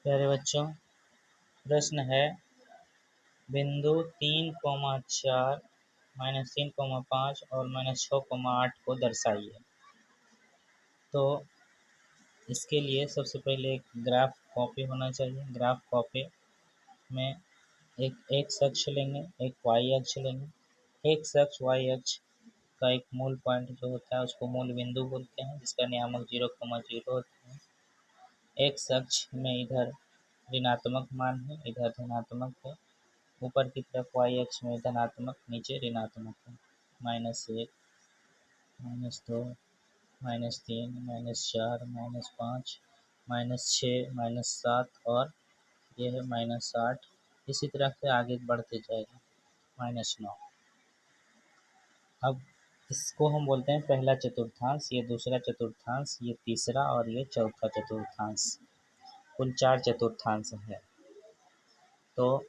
प्यारे बच्चों, प्रश्न है बिंदु 3,4 -3,5 और -6,8 को दर्शाइए। तो इसके लिए सबसे पहले एक ग्राफ कॉपी होना चाहिए। ग्राफ कॉपी में एक एक्स अक्ष लेंगे, एक वाई अक्ष लेंगे। एक्स अक्ष वाई अक्ष का एक मूल पॉइंट जो होता है उसको मूल बिंदु बोलते हैं, जिसका नियामक 0,0 होता है। एक्स अक्ष में इधर ऋणात्मक मान है, इधर धनात्मक है। ऊपर की तरफ वाई अक्ष में धनात्मक, नीचे ऋणात्मक है। -1, -2, -3, -4, -5, -6, -7 और ये है -8। इसी तरह से आगे बढ़ते जाएगा -9। अब इसको हम बोलते हैं पहला चतुर्थांश, ये दूसरा चतुर्थांश, ये तीसरा और ये चौथा चतुर्थांश। कुल 4 चतुर्थांश है। तो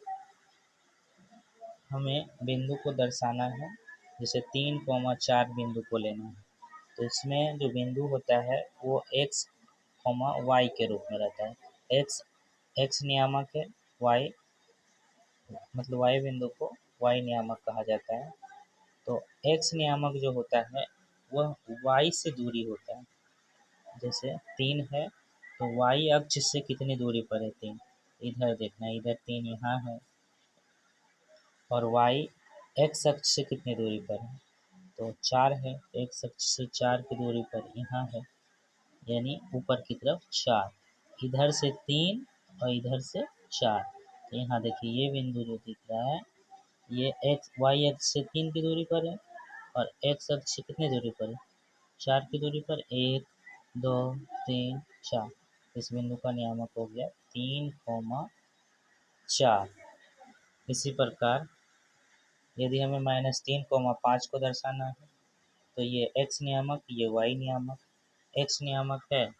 हमें बिंदु को दर्शाना है, जैसे 3,4 बिंदु को लेना है। तो इसमें जो बिंदु होता है वो x, y के रूप में रहता है। x नियामक है, y मतलब y बिंदु को y नियामक कहा जाता है। तो x नियामक जो होता है वह y से दूरी होता है। जैसे 3 है तो y अक्ष से कितनी दूरी पर है 3, इधर देखना, इधर 3 यहाँ है। और y x अक्ष से कितनी दूरी पर है, तो 4 है, x अक्ष से 4 की दूरी पर यहाँ है, यानी ऊपर की तरफ 4। इधर से 3 और इधर से 4। तो यहाँ देखिए ये बिंदु जो दिख रहा है ये y अक्ष से 3 की दूरी पर है और x अक्ष से कितनी दूरी पर है, 4 की दूरी पर। 1, 2, 3, 4। इस बिंदु का नियामक हो गया 3,4। इसी प्रकार यदि हमें -3,5 को दर्शाना है तो ये x नियामक, ये y नियामक। x नियामक है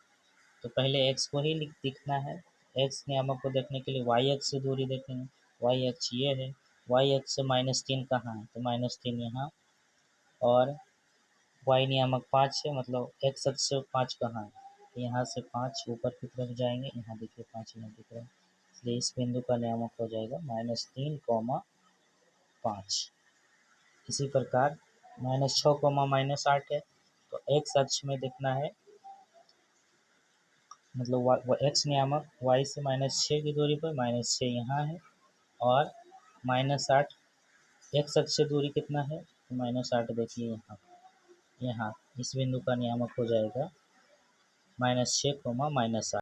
तो पहले x को ही दिखना है। x नियामक को देखने के लिए y अक्ष से दूरी देखेंगे। y अक्ष ये है, y अक्ष से -3 कहाँ है, तो -3 यहाँ। और y नियामक 5 है, मतलब x अक्ष से 5 कहाँ है, तो यहाँ से 5 ऊपर की तरफ जाएंगे। यहाँ देखिए 5 यहाँ दिख रहा है, इसलिए इस बिंदु का नियामक हो जाएगा -3,5। इसी प्रकार -6, -8 है तो x अक्ष में देखना है, मतलब x नियामक y से -6 की दूरी पर, -6 यहाँ है। और -8 x अक्ष से दूरी कितना है, तो -8 देखिए यहाँ इस बिंदु का नियामक हो जाएगा -6, -8।